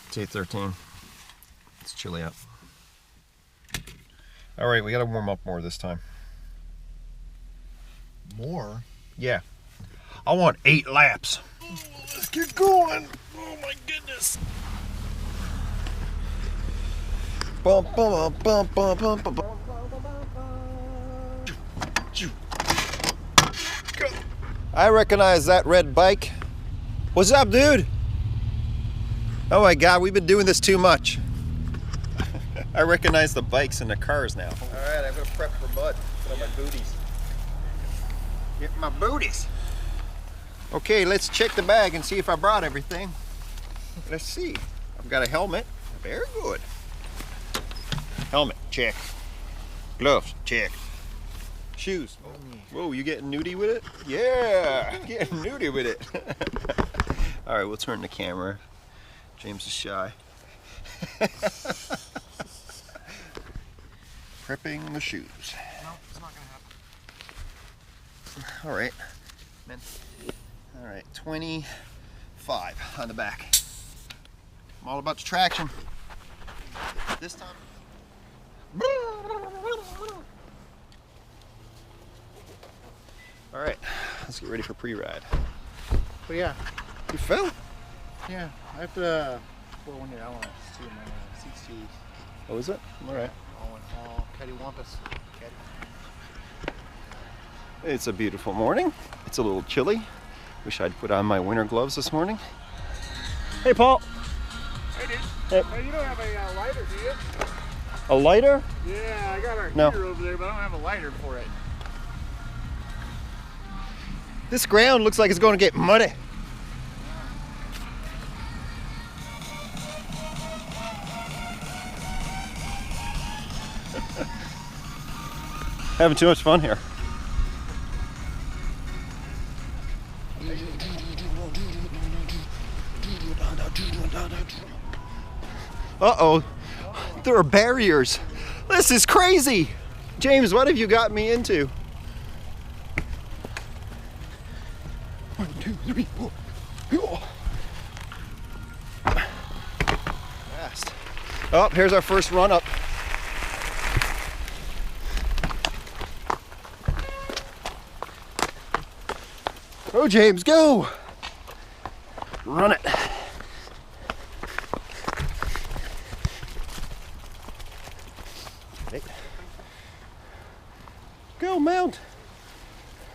It's 8:13. It's chilly out. All right, we got to warm up more this time. More? Yeah. I want 8 laps. Oh, let's get going. Oh my goodness. Bum, bum, bum, bum, bum, bum, bum. Go. I recognize that red bike. What's up, dude? Oh my God, we've been doing this too much. I recognize the bikes and the cars now. All right, I'm gonna prep for mud. Put on my booties. Get my booties. Okay, let's check the bag and see if I brought everything. Let's see. I've got a helmet. Very good. Helmet, check. Gloves, check. Shoes. Whoa, you getting nudie with it? Yeah, getting nudie with it. All right, we'll turn the camera. James is shy. Prepping the shoes. No, it's not gonna happen. All right. All right, 25 on the back. I'm all about the traction. This time. All right, let's get ready for pre-ride. But yeah, You fell? yeah, I have to pour one of your elements to my CCs. Oh, is it? All right. All cattywampus. It's a beautiful morning. It's a little chilly. Wish I'd put on my winter gloves this morning. Hey, Paul. Hey, dude. Hey. Hey, you don't have a lighter, do you? A lighter? Yeah, I got our No. heater over there, but I don't have a lighter for it. This ground looks like it's going to get muddy. Having too much fun here. Uh-oh, there are barriers. This is crazy. James, what have you got me into? 1, 2, 3, 4. Fast. Oh, here's our first run up. Go, James, go! Run it. Okay. Go, mount.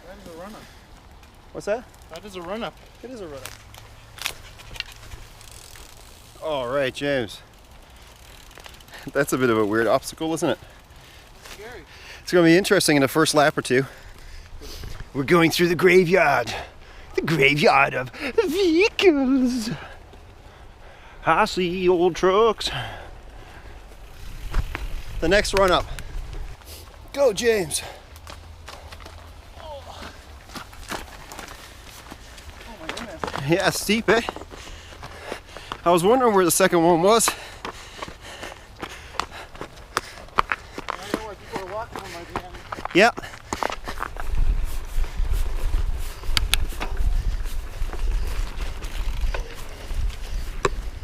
That is a run-up. What's that? That is a run-up. It is a run-up. All right, James. That's a bit of a weird obstacle, isn't it? Scary. It's going to be interesting in the first lap or two. We're going through the graveyard. The graveyard of vehicles. I see old trucks. The next run up. Go, James. Oh my goodness. Yeah, steep, eh? I was wondering where the second one was. I know where people are walking on my van. Yeah.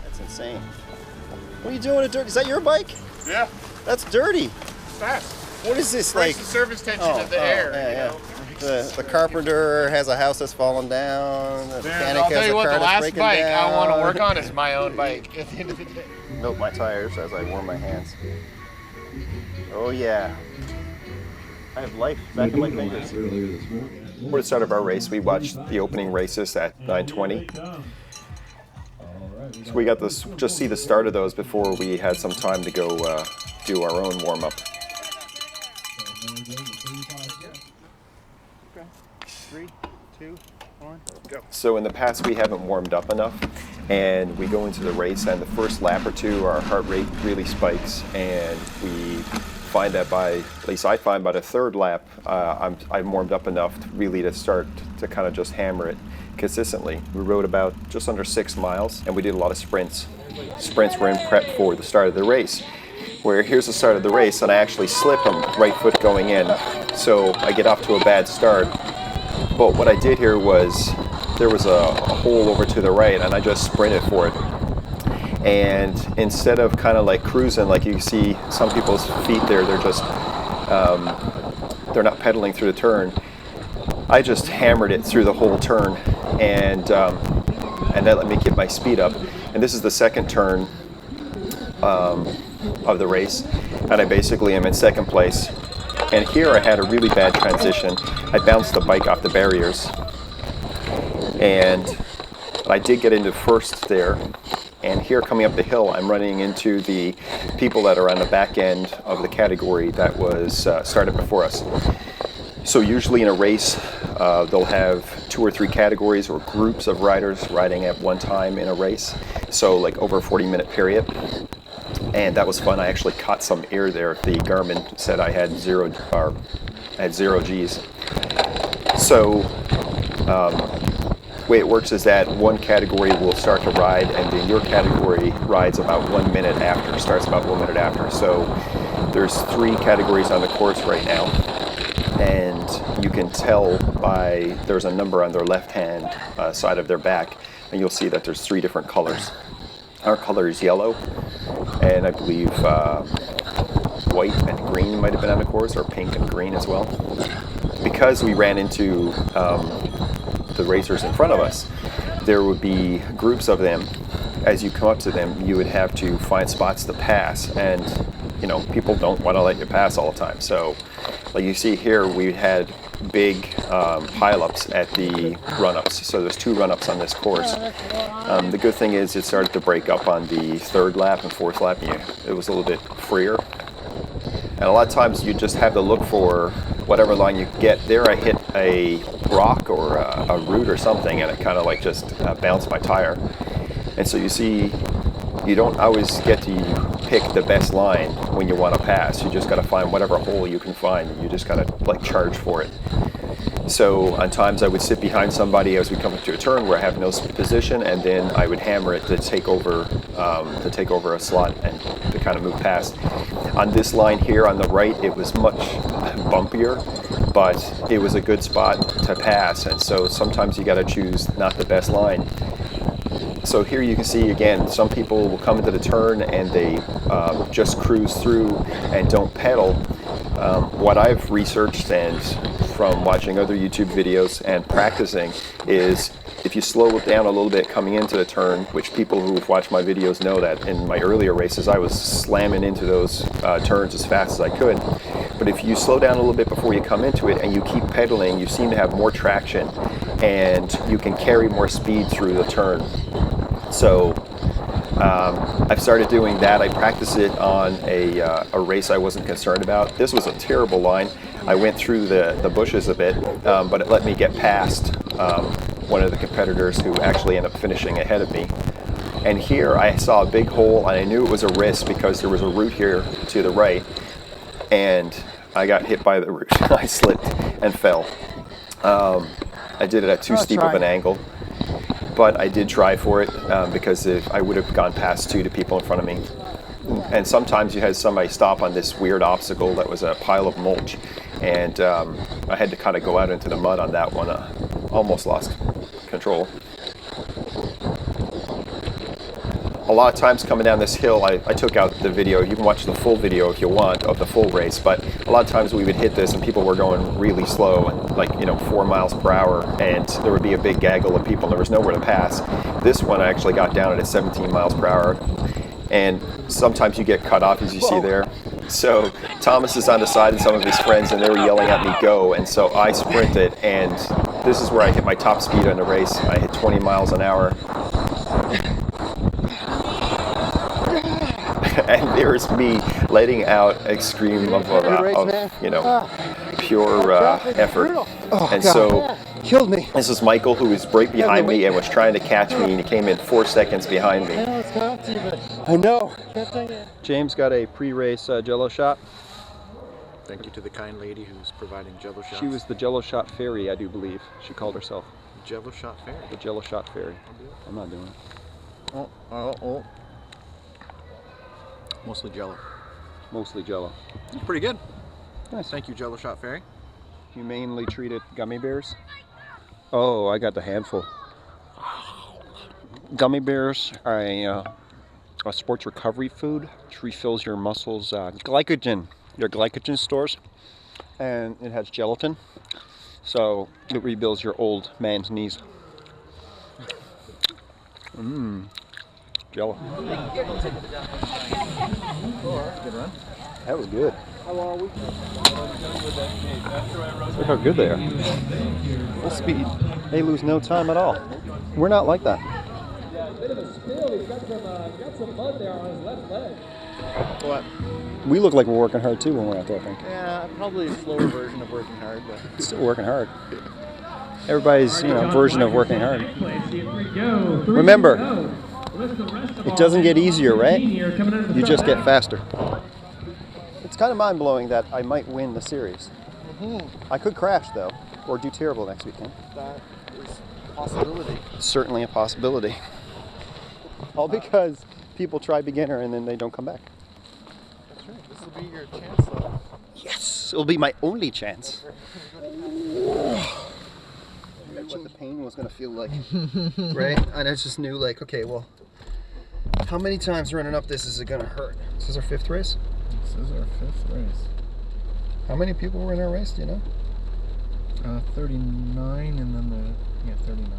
That's insane. What are you doing with dirt? Is that your bike? Yeah. That's dirty. Fast. What is this Breaks like? the surface tension of the air. Yeah, you yeah. know? The carpenter has a house that's fallen down. The mechanic I'll has tell you a what, car the that's last breaking bike down. I want to work on is my own bike at the end of the day. Melt my tires as I warm my hands. Oh yeah. I have life back in my fingers. Before the start of our race, we watched the opening races at 9:20. So we got this, just see the start of those before we had some time to go do our own warm up. Okay. 3, 2, 1, go. So in the past we haven't warmed up enough, and we go into the race, and the first lap or two our heart rate really spikes, and we find that at least I find by the third lap I'm warmed up enough to start to kind of just hammer it consistently. We rode about just under 6 miles, and we did a lot of sprints. Sprints were in prep for the start of the race. Where here's the start of the race, and I actually slip on right foot going in, so I get off to a bad start. But what I did here was there was a hole over to the right, and I just sprinted for it. And instead of kind of like cruising, like you see some people's feet there, they're just, they're not pedaling through the turn. I just hammered it through the whole turn, and that let me get my speed up. And this is the second turn of the race, and I basically am in second place. And here I had a really bad transition. I bounced the bike off the barriers, and I did get into first there. And here coming up the hill, I'm running into the people that are on the back end of the category that was started before us. So usually in a race, they'll have 2 or 3 categories or groups of riders riding at one time in a race. So like over a 40-minute period. And that was fun. I actually caught some air there. The Garmin said I had 0 Gs. So the way it works is that one category will start to ride, and then your category rides about 1 minute after, starts about 1 minute after. So there's 3 categories on the course right now, and you can tell by, there's a number on their left-hand side of their back, and you'll see that there's 3 different colors. Our color is yellow, and I believe white and green might have been on the course, or pink and green as well. Because we ran into the racers in front of us, there would be groups of them. As you come up to them, you would have to find spots to pass, and you know, people don't want to let you pass all the time. So like you see here, we had big pileups at the run-ups. So there's 2 run-ups on this course. The good thing is it started to break up on the 3rd lap and 4th lap. It was a little bit freer. And a lot of times you just have to look for whatever line you get. There I hit a rock or a root or something, and it kind of like just bounced my tire. And so you see, you don't always get to pick the best line when you want to pass. You just got to find whatever hole you can find. You just got to like charge for it. So on times I would sit behind somebody as we come up to a turn where I have no position, and then I would hammer it to take over a slot and to kind of move past. On this line here on the right, it was much bumpier, but it was a good spot to pass. And so sometimes you got to choose not the best line. So here you can see again, some people will come into the turn and they just cruise through and don't pedal. What I've researched and from watching other YouTube videos and practicing is if you slow it down a little bit coming into the turn, which people who've watched my videos know that in my earlier races I was slamming into those turns as fast as I could. But if you slow down a little bit before you come into it and you keep pedaling, you seem to have more traction and you can carry more speed through the turn. So I've started doing that. I practiced it on a race I wasn't concerned about. This was a terrible line. I went through the bushes a bit, but it let me get past one of the competitors who actually ended up finishing ahead of me. And here I saw a big hole, and I knew it was a risk because there was a root here to the right, and I got hit by the root. I slipped and fell. I did it at too steep of an angle. But I did try for it because I would have gone past 2 people in front of me. And sometimes you had somebody stop on this weird obstacle that was a pile of mulch, and I had to kind of go out into the mud on that one. Almost lost control. A lot of times coming down this hill, I took out the video. You can watch the full video if you want of the full race, but a lot of times we would hit this and people were going really slow, and like 4 miles per hour, and there would be a big gaggle of people and there was nowhere to pass. This one I actually got down at 17 miles per hour, and sometimes you get cut off, as you see there. So Thomas is on the side and some of his friends, and they were yelling at me, go, and so I sprinted, and this is where I hit my top speed on the race. I hit 20 miles an hour. And there's me letting out a scream of pure effort. And so Killed me. this is Michael, who was right behind me and was trying to catch me, and he came in 4 seconds behind me. I know. James got a pre-race Jello shot. Thank you to the kind lady who's providing Jello shots. She was the Jello shot fairy, I do believe. She called herself. Jello shot fairy. The Jello shot fairy. I'm not doing it. Oh. Mostly Jello. Mostly Jello. It's pretty good. Nice. Thank you, Jello shot fairy. Humanely treated gummy bears. Oh, I got the handful. Gummy bears are a a sports recovery food, which refills your muscles' glycogen, your glycogen stores, and it has gelatin, so it rebuilds your old man's knees. Jello. That was good. Look how good they are. Full speed. They lose no time at all. We're not like that. What? We look like we're working hard too when we're out there, I think. Yeah, probably a slower version of working hard, but Still working hard. Everybody's, version of working hard. Remember, it doesn't get easier, right? You just get faster. It's kind of mind-blowing that I might win the series. I could crash, though, or do terrible next weekend. that is a possibility. Certainly a possibility. All because people try beginner and then they don't come back. That's right. This will be your chance, though. Yes! It'll be my only chance. What the pain was going to feel like, right? And I just knew, like, okay, well, how many times running up this is it going to hurt? This is our 5th race? This is our 5th race. How many people were in our race, do you know? 39 and then 39.